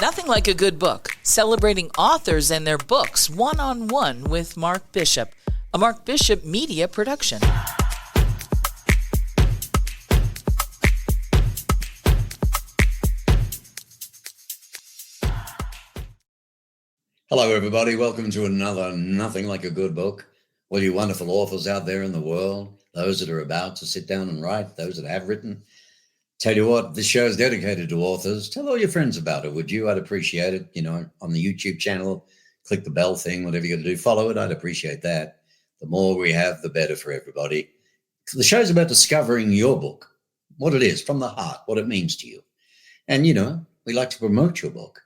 Nothing Like a Good Book, celebrating authors and their books one-on-one with Mark Bishop, a Mark Bishop Media production. Hello, everybody. Welcome to another Nothing Like a Good Book. All you wonderful authors out there in the world, those that are about to sit down and write, those that have written. Tell you what, this show is dedicated to authors. Tell all your friends about it, would you? I'd appreciate it. You know, on the YouTube channel, click the bell thing, whatever you got to do, follow it. I'd appreciate that. The more we have, the better for everybody. So the show's about discovering your book, what it is from the heart, what it means to you. And, you know, we like to promote your book.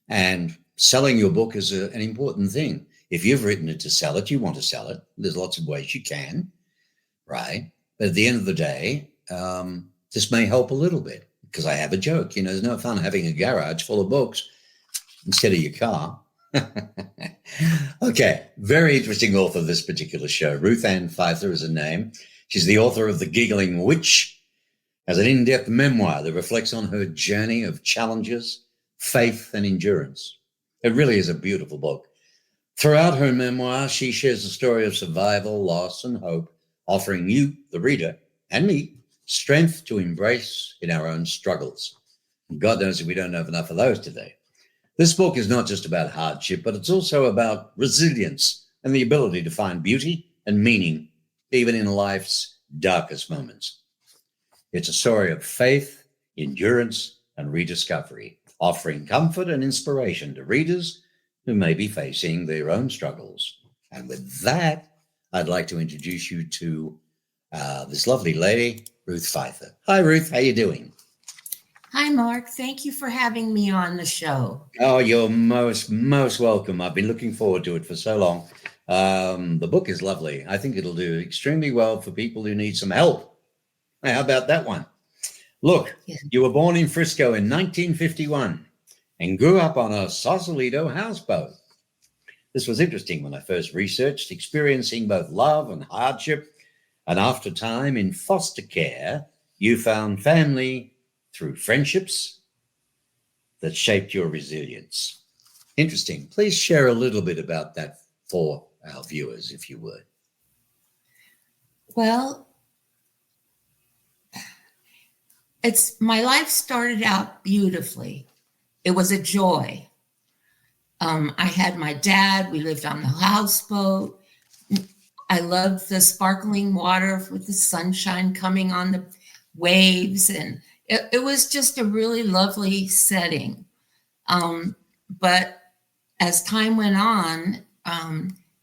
And selling your book is an important thing. If you've written it to sell it, you want to sell it. There's lots of ways you can, right? But at the end of the day, this may help a little bit because I have a joke. You know, there's no fun having a garage full of books instead of your car. Okay, very interesting author of this particular show. Ruth Pfeiffer is her name. She's the author of The Giggling Witch, as an in-depth memoir that reflects on her journey of challenges, faith, and endurance. It really is a beautiful book. Throughout her memoir, she shares a story of survival, loss, and hope, offering you, the reader, and me, strength to embrace in our own struggles. And God knows that we don't have enough of those today. This book is not just about hardship, but it's also about resilience and the ability to find beauty and meaning, even in life's darkest moments. It's a story of faith, endurance, and rediscovery, offering comfort and inspiration to readers who may be facing their own struggles. And with that, I'd like to introduce you to this lovely lady, Ruth Pfeiffer. Hi, Ruth. How you doing? Hi, Mark. Thank you for having me on the show. Oh, you're most welcome. I've been looking forward to it for so long. The book is lovely. I think it'll do extremely well for people who need some help. How about that one? Look, You were born in Frisco in 1951 and grew up on a Sausalito houseboat. This was interesting when I first researched, experiencing both love and hardship. And after time in foster care, you found family through friendships that shaped your resilience. Interesting. Please share a little bit about that for our viewers, if you would. Well, my life started out beautifully. It was a joy. I had my dad. We lived on the houseboat. I loved the sparkling water with the sunshine coming on the waves. And it was just a really lovely setting. But as time went on,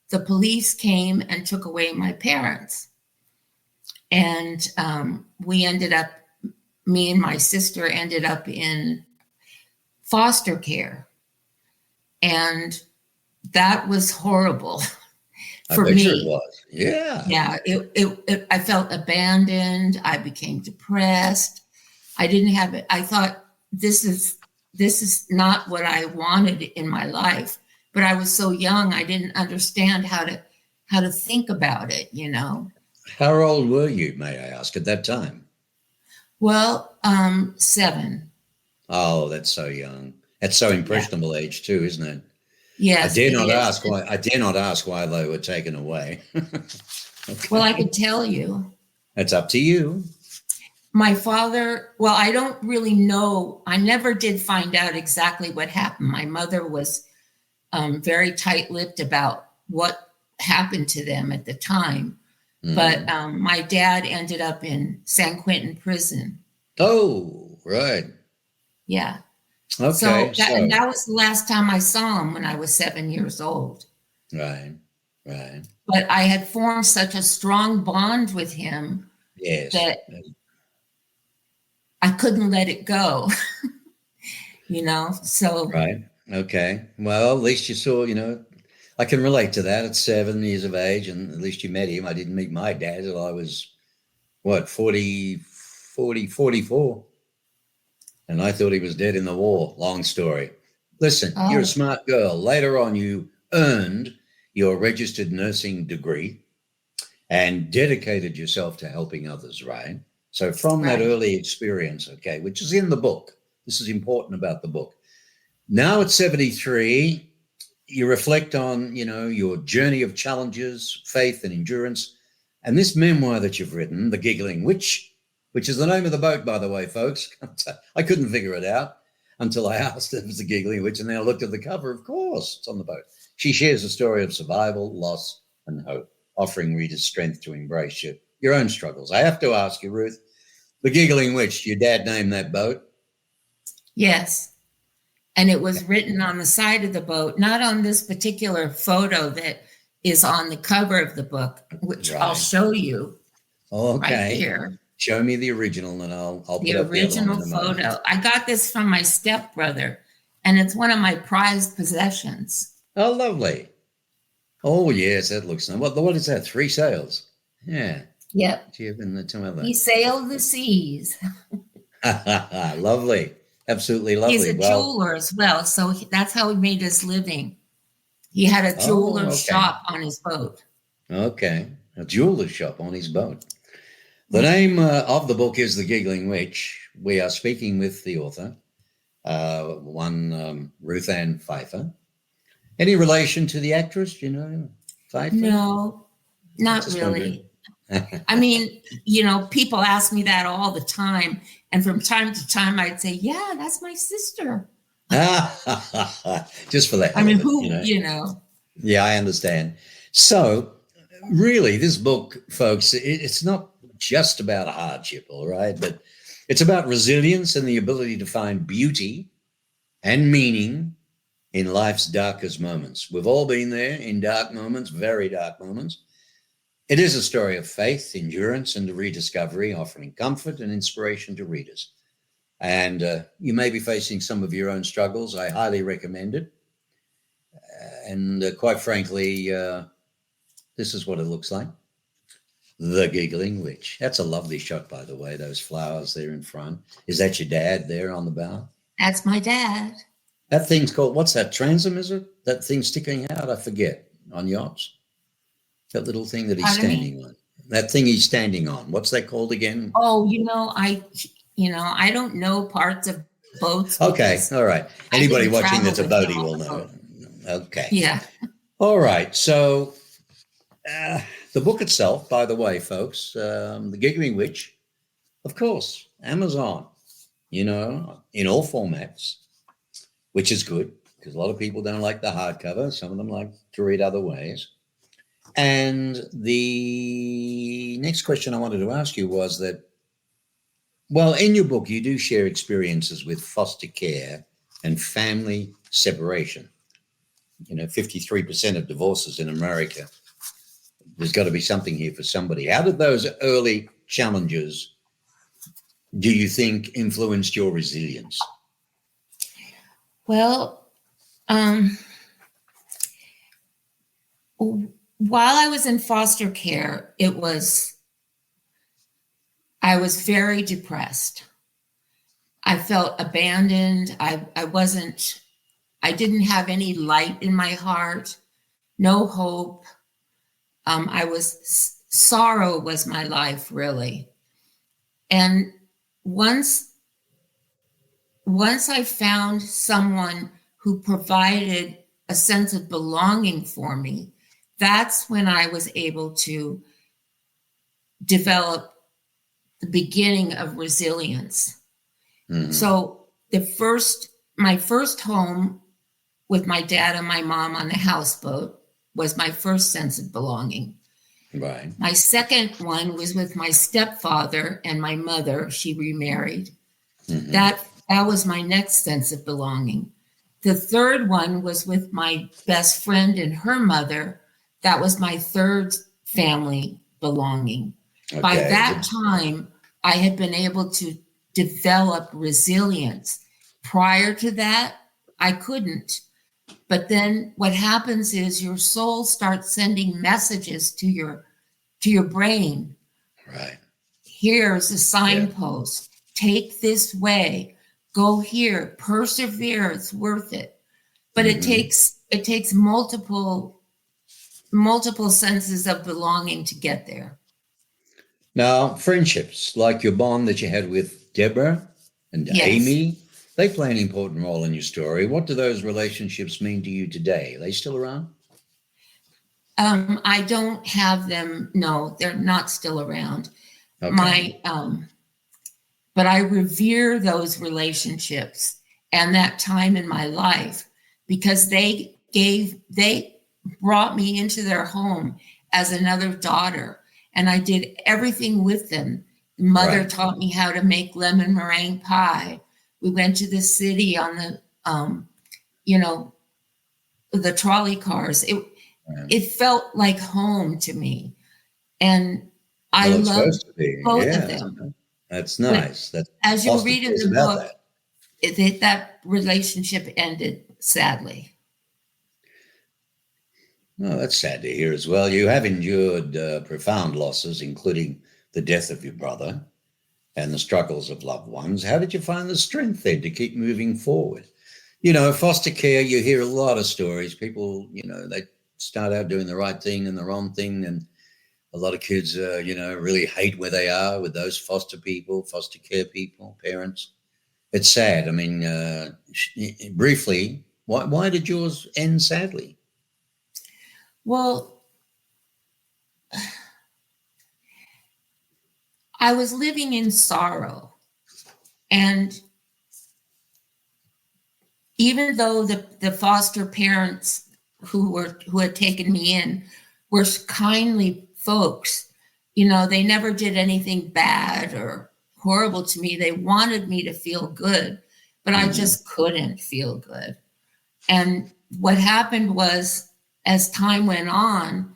the police came and took away my parents. And me and my sister ended up in foster care. And that was horrible. For me, sure it was. Yeah. Yeah. I felt abandoned. I became depressed. I didn't have it. I thought this is not what I wanted in my life. But I was so young, I didn't understand how to think about it, you know. How old were you, may I ask, at that time? Well, 7. Oh, that's so young. That's so impressionable age too, isn't it? Yes. I dare not ask why they were taken away. Okay. Well, I could tell you. It's up to you. My father, well, I don't really know. I never did find out exactly what happened. My mother was very tight-lipped about what happened to them at the time. But my dad ended up in San Quentin prison. Oh, right. Yeah. Okay. And that was the last time I saw him when I was 7 years old. Right. But I had formed such a strong bond with him that I couldn't let it go, you know, so. Right. Okay. Well, at least you saw, you know, I can relate to that at 7 years of age, and at least you met him. I didn't meet my dad until I was, 44. And I thought he was dead in the war. Long story. Listen, You're a smart girl. Later on, you earned your registered nursing degree and dedicated yourself to helping others, right? So from that early experience, okay, which is in the book, this is important about the book, Now at 73, you reflect on, your journey of challenges, faith and endurance. And this memoir that you've written, The Giggling Witch, which is the name of the boat, by the way, folks. I couldn't figure it out until I asked if it was The Giggling Witch, and then I looked at the cover. Of course, it's on the boat. She shares a story of survival, loss, and hope, offering readers strength to embrace your own struggles. I have to ask you, Ruth, The Giggling Witch, your dad named that boat? Yes. And it was written on the side of the boat, not on this particular photo that is on the cover of the book, which I'll show you. Okay. Right here. Show me the original, and I'll put the up original the other one in a photo. I got this from my stepbrother, and it's one of my prized possessions. Oh, lovely. Oh, yes, that looks nice. What is that? 3 sails. Yeah. Yep. He sailed the seas. Lovely. Absolutely lovely. He's a jeweler as well, so that's how he made his living. He had a jeweler's shop on his boat. Okay, a jeweler's shop on his boat. The name of the book is The Giggling Witch. We are speaking with the author, Ruth Ann Pfeiffer. Any relation to the actress, Pfeiffer? No, not really. I mean, people ask me that all the time. And from time to time, I'd say, yeah, that's my sister. Just for that. I mean, Yeah, I understand. So really, this book, folks, it's not just about hardship, all right? But it's about resilience and the ability to find beauty and meaning in life's darkest moments. We've all been there in dark moments, very dark moments. It is a story of faith, endurance, and rediscovery, offering comfort and inspiration to readers. And you may be facing some of your own struggles. I highly recommend it. And quite frankly, this is what it looks like. The Giggling Witch. That's a lovely shot, by the way, those flowers there in front. Is that your dad there on the bow? That's my dad. That thing's called, what's that, transom, is it? That thing sticking out, I forget, on yachts? That little thing that he's standing on. That thing he's standing on. What's that called again? Oh, I don't know parts of boats. Okay, all right. Anybody watching that's a boatie will know. Okay. Yeah. All right. So the book itself, by the way, folks, The Giggling Witch, of course, Amazon, in all formats, which is good because a lot of people don't like the hardcover. Some of them like to read other ways. And the next question I wanted to ask you was that, well, in your book, you do share experiences with foster care and family separation. 53% of divorces in America. There's got to be something here for somebody. How did those early challenges, do you think, influenced your resilience? Well, while I was in foster care, I was very depressed. I felt abandoned. I didn't have any light in my heart, no hope. Sorrow was my life, really. And once I found someone who provided a sense of belonging for me, that's when I was able to develop the beginning of resilience. Mm-hmm. So my first home with my dad and my mom on the houseboat was my first sense of belonging. Right. My second one was with my stepfather and my mother. She remarried. Mm-hmm. That was my next sense of belonging. The third one was with my best friend and her mother. That was my third family belonging. Okay. By that time, I had been able to develop resilience. Prior to that, I couldn't. But then what happens is your soul starts sending messages to your brain. Right. Here's a signpost. Yeah. Take this way. Go here. Persevere. It's worth it. But mm-hmm. it takes multiple senses of belonging to get there. Now, friendships like your bond that you had with Deborah and yes. Amy They play an important role in your story. What do those relationships mean to you today? Are they still around? I don't have them. No, they're not still around. Okay. But I revere those relationships and that time in my life because they brought me into their home as another daughter, and I did everything with them. Mother Right. taught me how to make lemon meringue pie. We went to the city on you know, the trolley cars. It felt like home to me, and I Well, it's loved supposed to be. both of Yeah. them. That's But nice. That as you'll Foster read care in is the about book, that. that relationship ended sadly. Oh, that's sad to hear as well. You have endured profound losses, including the death of your brother and the struggles of loved ones. How did you find the strength then to keep moving forward? You know, foster care, you hear a lot of stories. People, they start out doing the right thing and the wrong thing. And a lot of kids, really hate where they are with those foster people, foster care people, parents. It's sad. I mean, briefly, why did yours end sadly? Well, I was living in sorrow. And even though the foster parents who had taken me in were kindly folks, they never did anything bad or horrible to me. They wanted me to feel good, but I Hmm. just couldn't feel good. And what happened was, as time went on,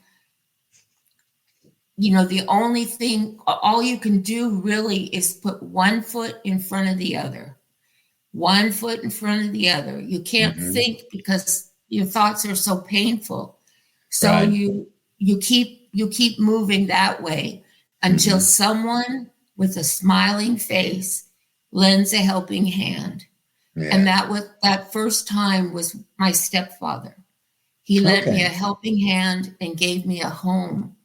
the only thing, all you can do really is put one foot in front of the other, one foot in front of the other. You can't Hmm. think because your thoughts are so painful. So Right. you keep moving that way until Hmm. someone with a smiling face lends a helping hand. And Yeah. that first time was my stepfather. He lent me a Okay. helping hand and gave me a home.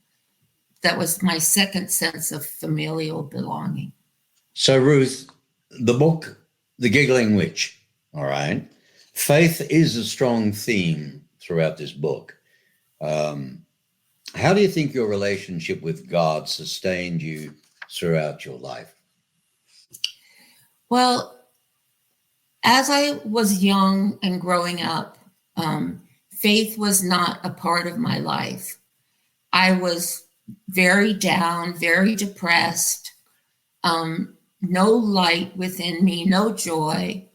That was my second sense of familial belonging. So, Ruth, the book, The Giggling Witch, all right, faith is a strong theme throughout this book. Um, how do you think your relationship with God sustained you throughout your life? Well, as I was young and growing up, faith was not a part of my life. I was very down, very depressed, no light within me, no joy,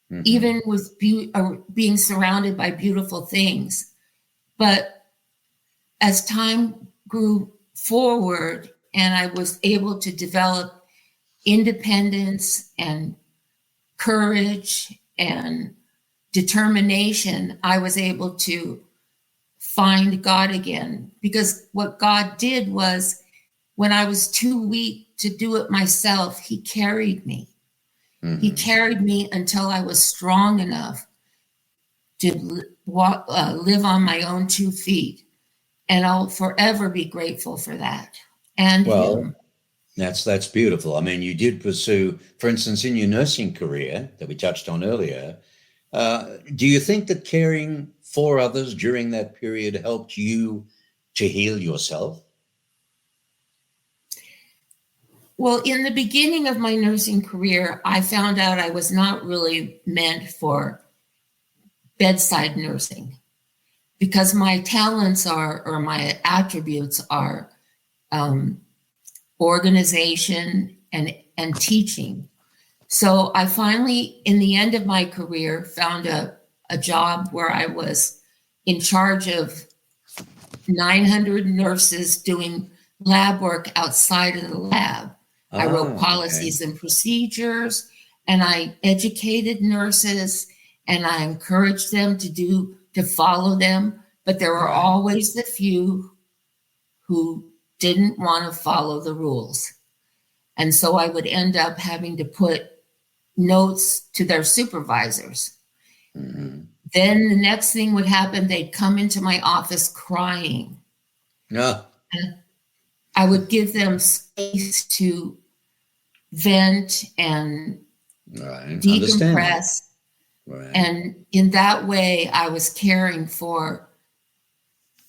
Hmm. even with being surrounded by beautiful things. But as time grew forward and I was able to develop independence and courage and determination, I was able to find God again. Because what God did was, when I was too weak to do it myself, He carried me. He Hmm. carried me until I was strong enough to live on my own 2 feet. And I'll forever be grateful for that and Well, Him. that's beautiful. I mean, you did pursue, for instance, in your nursing career that we touched on earlier. Do you think that caring for others during that period helped you to heal yourself? Well, in the beginning of my nursing career, I found out I was not really meant for bedside nursing because my talents are, or my attributes are, um, organization and teaching. So I finally, in the end of my career, found a job where I was in charge of 900 nurses doing lab work outside of the lab. I wrote Ah, okay. policies and procedures, and I educated nurses, and I encouraged them to follow them. But there were Right. always the few who didn't want to follow the rules. And so I would end up having to put notes to their supervisors. Hmm. Then the next thing would happen, they'd come into my office crying. No. And I would give them space to vent and Right. Understandable. decompress. Right. And in that way, I was caring for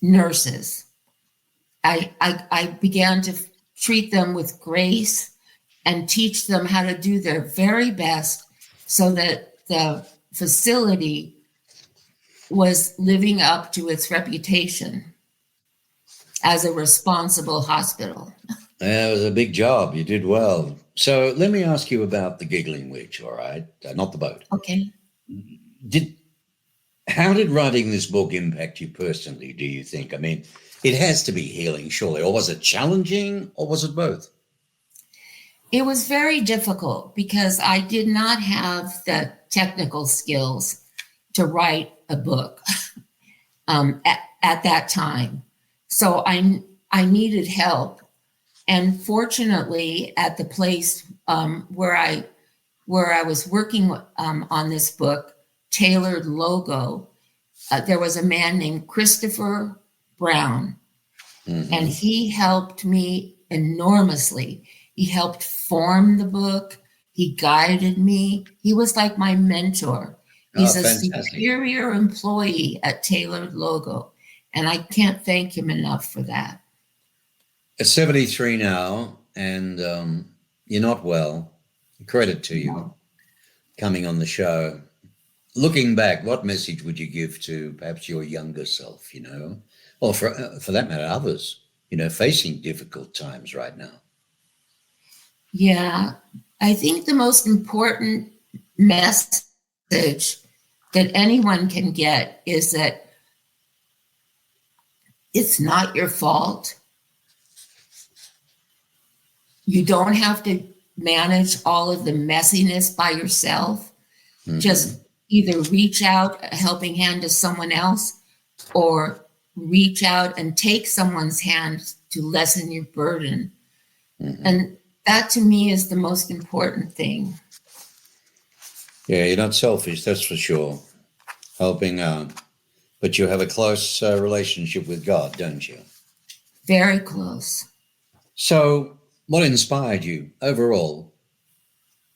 nurses. I began to treat them with grace and teach them how to do their very best so that the facility was living up to its reputation as a responsible hospital. Yeah, it was a big job. You did well. So let me ask you about the Giggling Witch, all right? Not the boat. Okay. How did writing this book impact you personally, do you think? I mean, it has to be healing, surely. Or was it challenging, or was it both? It was very difficult because I did not have the technical skills to write a book at that time. So I needed help. And fortunately, at the place where I was working on this book, Tailored Logo, there was a man named Christopher Brown, and he helped me enormously. He helped form the book. He guided me. He was like my mentor. He's a superior employee at Tailored Logo, and I can't thank him enough for that. At 73 now, and you're not well. Credit to you coming on the show. Looking back, what message would you give to perhaps your younger self, or for that matter, others, facing difficult times right now? Yeah, I think the most important message that anyone can get is that it's not your fault. You don't have to manage all of the messiness by yourself. Just either reach out a helping hand to someone else or reach out and take someone's hand to lessen your burden. And that to me is the most important thing. Yeah, you're not selfish, that's for sure. Helping out. But you have a close relationship with God, don't you? Very close. So what inspired you overall?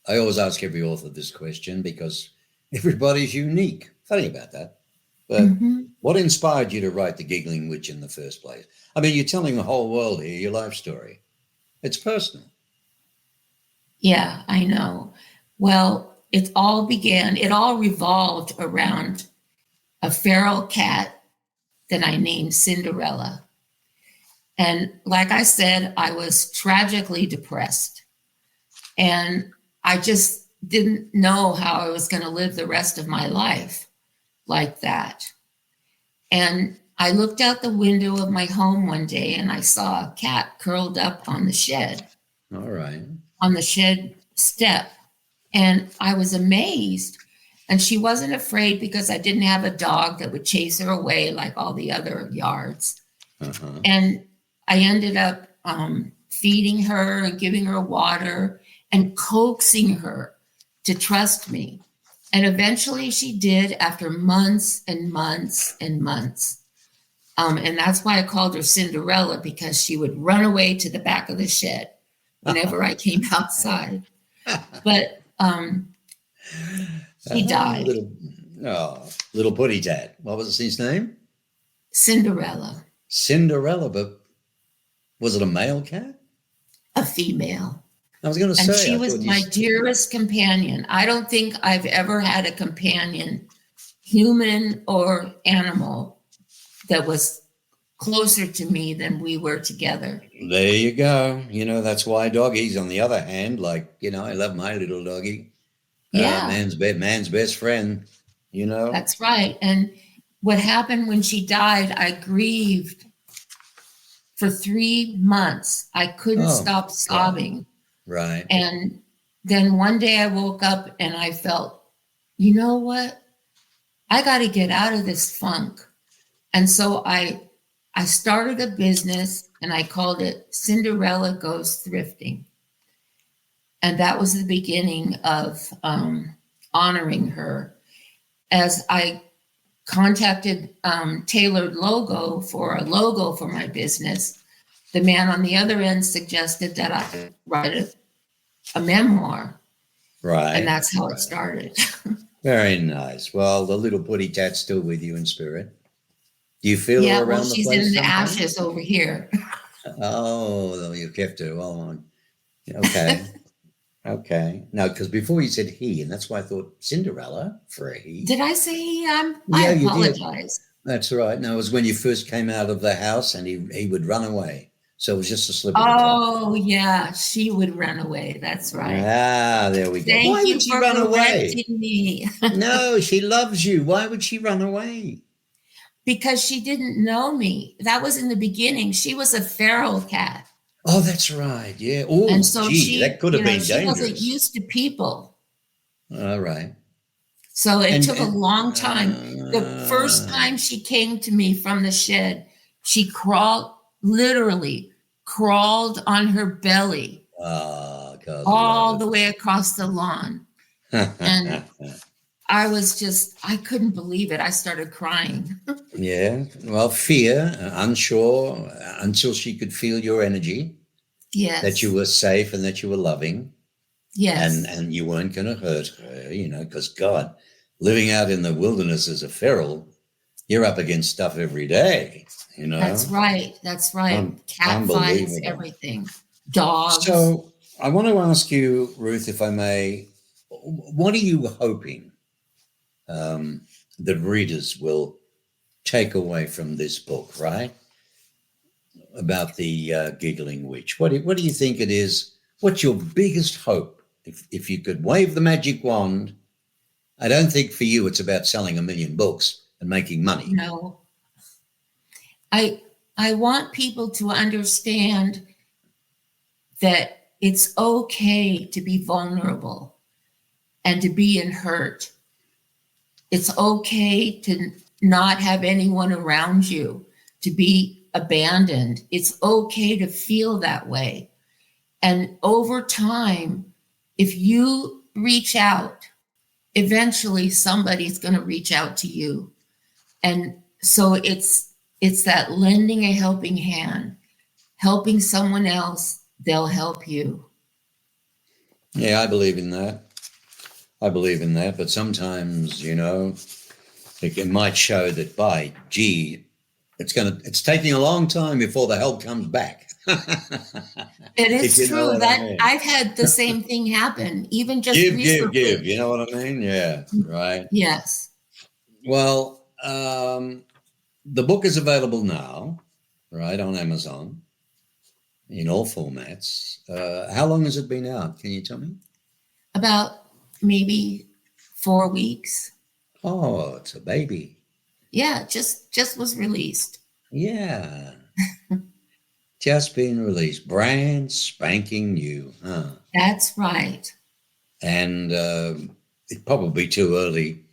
I always ask every author this question because everybody's unique. Funny about that. But what inspired you to write The Giggling Witch in the first place? I mean, you're telling the whole world here your life story. It's personal. Yeah, I know. Well, it all revolved around a feral cat that I named Cinderella. And like I said, I was tragically depressed. And I just didn't know how I was going to live the rest of my life like that. And I looked out the window of my home one day and I saw a cat curled up on the shed. All right. On the shed step. And I was amazed. And she wasn't afraid because I didn't have a dog that would chase her away like all the other yards. And I ended up feeding her and giving her water and coaxing her to trust me. And eventually she did after months and months and months. And that's why I called her Cinderella, because she would run away to the back of the shed whenever I came outside. But she died. Little putty tat. What was his name? Cinderella. Cinderella, but was it a male cat? A female. I was going to say. And she was my dearest companion. I don't think I've ever had a companion, human or animal, that was closer to me than we were together. There you go. That's why doggies, on the other hand, I love my little doggie. Yeah. Man's best friend, That's right. And what happened when she died, I grieved for 3 months. I couldn't stop sobbing. Right. And then one day I woke up and I felt, you know what? I got to get out of this funk. And so I started a business and I called it Cinderella Goes Thrifting. And that was the beginning of honoring her. As I contacted Tailored Logo for a logo for my business, the man on the other end suggested that I write a memoir. Right. And that's how it Right. started. Very nice. Well, the little putty tat's still with you in spirit. Do you feel Yeah, her well, around the she's in place the sometimes? ashes over here. Oh, you kept her. Well, okay. Okay. No, because before you said he, and that's why I thought Cinderella for a he. Did I say I Yeah, you did. apologize. That's right. No, it was when you first came out of the house and he would run away. So it was just a slip of the tongue. Oh, yeah, she would run away. That's right. Ah, there we go. Thank Why you would she for run away? correcting me. No, she loves you. Why would she run away? Because she didn't know me. That was in the beginning. She was a feral cat. Oh, that's right. Yeah. And Oh, so gee, that she, could have been she wasn't dangerous. used to people. All right. So it And, took a and long time. The first time she came to me from the shed, she literally crawled on her belly God all love the way across the lawn. And it. I couldn't believe it. I started crying. Yeah. Well, fear, unsure, until she could feel your energy, that you Yes. were safe and that you were loving, Yes. and you weren't going to hurt her, because God, living out in the wilderness as a feral, you're up against stuff every day, That's right. That's right. Cat fights, Unbelievable. everything. Dogs. So I want to ask you, Ruth, if I may, what are you hoping that readers will take away from this book, right? About the giggling witch. What do you think it is? What's your biggest hope? If you could wave the magic wand, I don't think for you it's about selling 1 million books and making money. No. I want people to understand that it's okay to be vulnerable and to be in hurt. It's okay to not have anyone around you, to be abandoned. It's okay to feel that way. And over time, if you reach out, eventually somebody's going to reach out to you. And so it's that lending a helping hand, helping someone else, they'll help you. Yeah, I believe in that. But sometimes, it might show that it's taking a long time before the help comes back. It is If you know true what I that mean. I've had the same thing happen, even just Give. recently. You know what I mean? Yeah, right. Yes. Well, the book is available now, right, on Amazon in all formats. How long has it been out? Can you tell me? About maybe 4 weeks. Oh, it's a baby. Yeah, just was released. Yeah. Just been released. Brand spanking new, huh? That's right. And it's probably too early,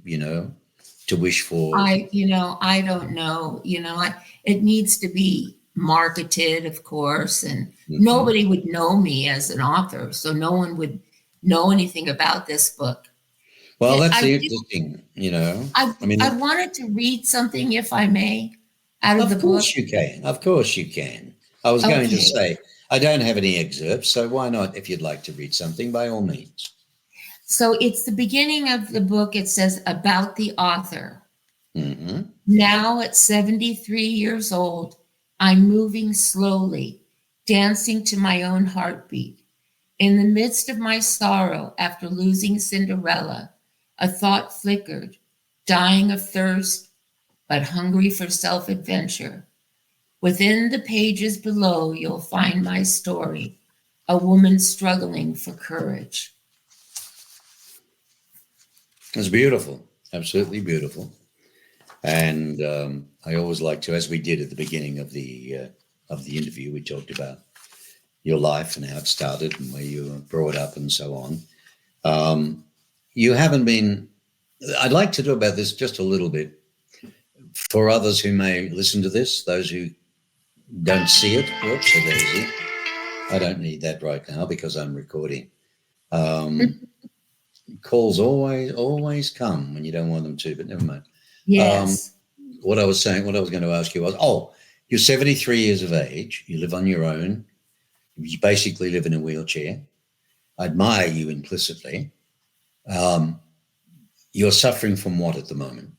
to wish for. I don't know. It needs to be marketed, of course, and nobody would know me as an author, so no one would know anything about this book. Well, that's I the do- interesting, I wanted to read something, if I may, out of the Of book. course you can. Of course you can. I was going to Okay. say, I don't have any excerpts, so why not? If you'd like to read something, by all means. So it's the beginning of the book. It says about the author. Mm-hmm. Now at 73 years old, I'm moving slowly, dancing to my own heartbeat. In the midst of my sorrow after losing Cinderella, a thought flickered, dying of thirst, but hungry for self-adventure. Within the pages below, you'll find my story, a woman struggling for courage. It's beautiful, absolutely beautiful. And I always like to, as we did at the beginning of the interview, we talked about your life and how it started and where you were brought up and so on. You haven't been. I'd like to talk about this just a little bit for others who may listen to this, those who don't see it. Whoops, a daisy. I don't need that right now because I'm recording. Calls always come when you don't want them to, but never mind. Yes. What I was going to ask you was, you're 73 years of age. You live on your own. You basically live in a wheelchair. I admire you implicitly. You're suffering from what at the moment?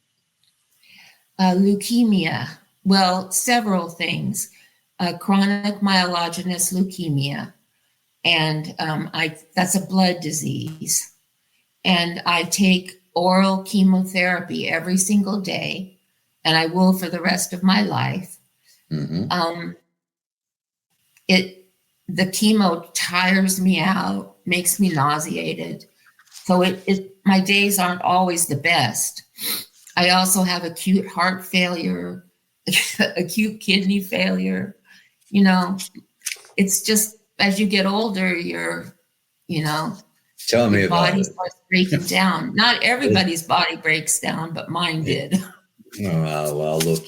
Leukemia. Well, several things. Chronic myelogenous leukemia, and that's a blood disease. And I take oral chemotherapy every single day, and I will for the rest of my life. Mm-hmm. The chemo tires me out, makes me nauseated. So my days aren't always the best. I also have acute heart failure, acute kidney failure. You know, it's just as you get older, Tell me your about body it. starts breaking down. Not everybody's body breaks down, but mine did. Oh, well, look,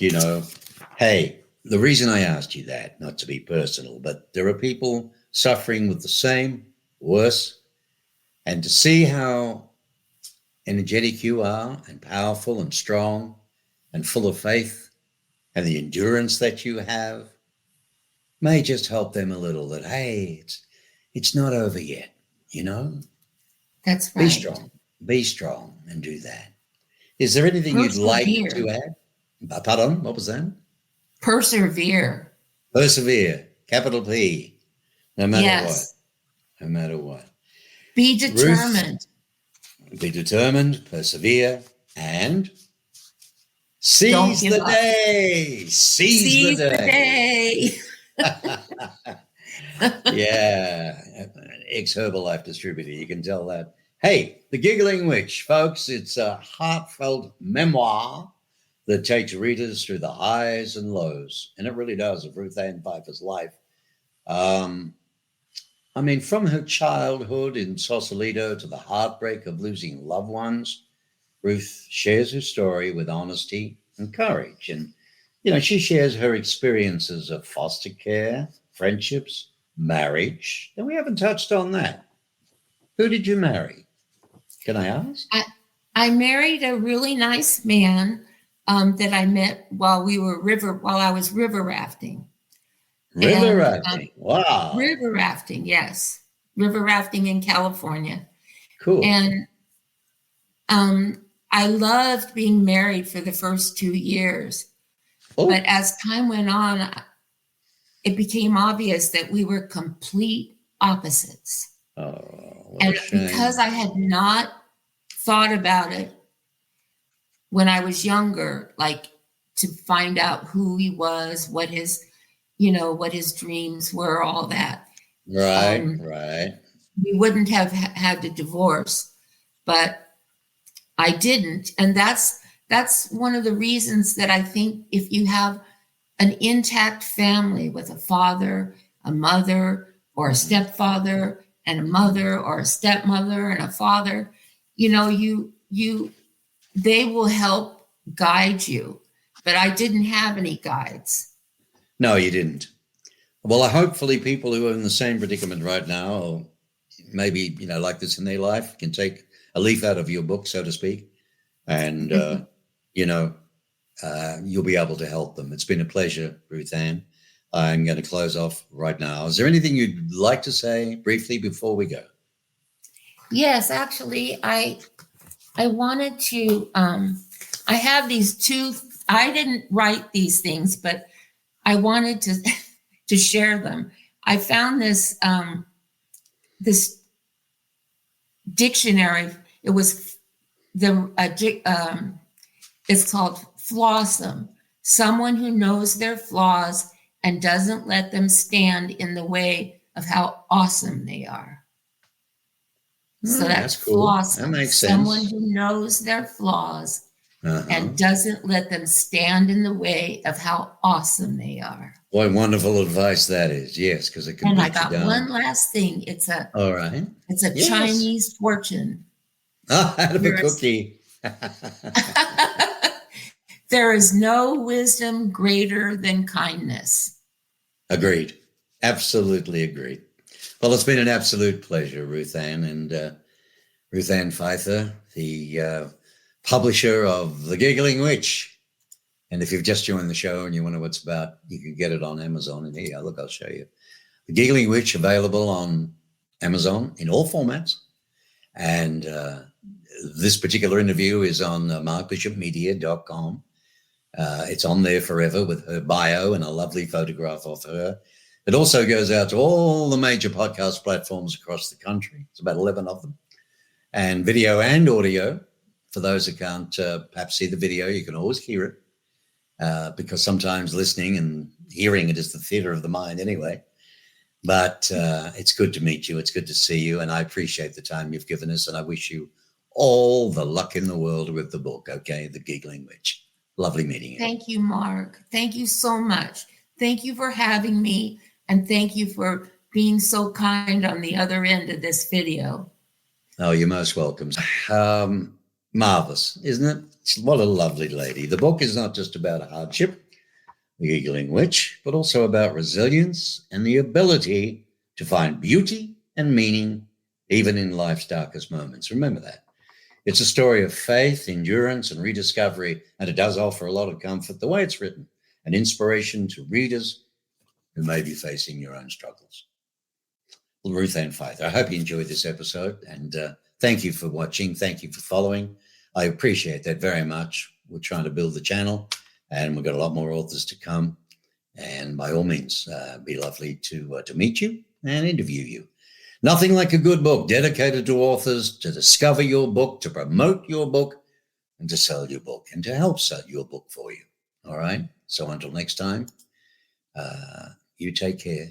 hey, the reason I asked you that, not to be personal, but there are people suffering with the same, worse, and to see how energetic you are and powerful and strong and full of faith and the endurance that you have may just help them a little that, hey, it's not over yet, That's Be right. strong and do that. Is there anything you'd like to Persevere. add? Pardon, what was that? Persevere. Persevere, capital P, no matter what, Yes. no matter what. Be Ruth, determined. be determined, persevere, and Don't seize give the up. day. Seize the day. Yeah, ex-Herbalife distributor, you can tell that. Hey, The Giggling Witch, folks, it's a heartfelt memoir that takes readers through the highs and lows, and it really does, of Ruth Ann Pfeiffer's life. From her childhood in Sausalito to the heartbreak of losing loved ones, Ruth shares her story with honesty and courage. And, she shares her experiences of foster care, friendships, marriage. And we haven't touched on that. Who did you marry? Can I ask? I married a really nice man that I met while I was river rafting. River rafting. Wow. River rafting, yes. River rafting in California. Cool. And I loved being married for the first 2 years. Oh. But as time went on, it became obvious that we were complete opposites. Oh, what and a shame. Because I had not thought about it when I was younger, like to find out who he was, what his dreams were, all that. Right. We wouldn't have had to divorce, but I didn't. And that's one of the reasons that I think if you have an intact family with a father, a mother, or a stepfather, and a mother, or a stepmother and a father, they will help guide you. But I didn't have any guides. No, you didn't. Well, hopefully people who are in the same predicament right now, or maybe, like this in their life, can take a leaf out of your book, so to speak, and, you'll be able to help them. It's been a pleasure, Ruth Ann. I'm going to close off right now. Is there anything you'd like to say briefly before we go? Yes, actually, I wanted to, I have these two, I didn't write these things, but I wanted to share them. I found this this dictionary. It was it's called Flawsome. Someone who knows their flaws and doesn't let them stand in the way of how awesome they are. So that's cool. Flawsome. That makes sense. Someone who knows their flaws and doesn't let them stand in the way of how awesome they are. What wonderful advice that is. Yes, because it can And break I got you down. one last thing. It's a Yes. Chinese fortune. Out of a cookie. There is no wisdom greater than kindness. Agreed. Absolutely agreed. Well, it's been an absolute pleasure, Ruth Ann, and Ruth Ann Pfeiffer, the publisher of The Giggling Witch. And if you've just joined the show and you wonder what it's about, you can get it on Amazon. And here, look, I'll show you. The Giggling Witch, available on Amazon in all formats. And this particular interview is on markbishopmedia.com. It's on there forever with her bio and a lovely photograph of her. It also goes out to all the major podcast platforms across the country. It's about 11 of them. And video and audio. For those that can't perhaps see the video, you can always hear it because sometimes listening and hearing it is the theater of the mind anyway. But it's good to meet you. It's good to see you. And I appreciate the time you've given us. And I wish you all the luck in the world with the book, okay? The Giggling Witch. Lovely meeting you. Thank you, Mark. Thank you so much. Thank you for having me. And thank you for being so kind on the other end of this video. Oh, you're most welcome. Marvelous, isn't it? What a lovely lady. The book is not just about hardship, the Giggling Witch, but also about resilience and the ability to find beauty and meaning even in life's darkest moments. Remember that. It's a story of faith, endurance, and rediscovery, and it does offer a lot of comfort the way it's written, and inspiration to readers who may be facing your own struggles. Well, Ruth and Pfeiffer, I hope you enjoyed this episode, and thank you for watching. Thank you for following. I appreciate that very much. We're trying to build the channel, and we've got a lot more authors to come. And by all means, be lovely to meet you and interview you. Nothing like a good book dedicated to authors to discover your book, to promote your book, and to sell your book, and to help sell your book for you. All right? So until next time, you take care.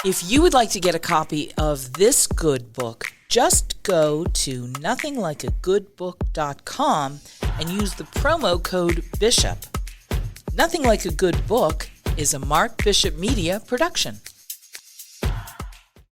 If you would like to get a copy of this good book, just go to nothinglikeagoodbook.com and use the promo code BISHOP. Nothing Like a Good Book is a Mark Bishop Media production.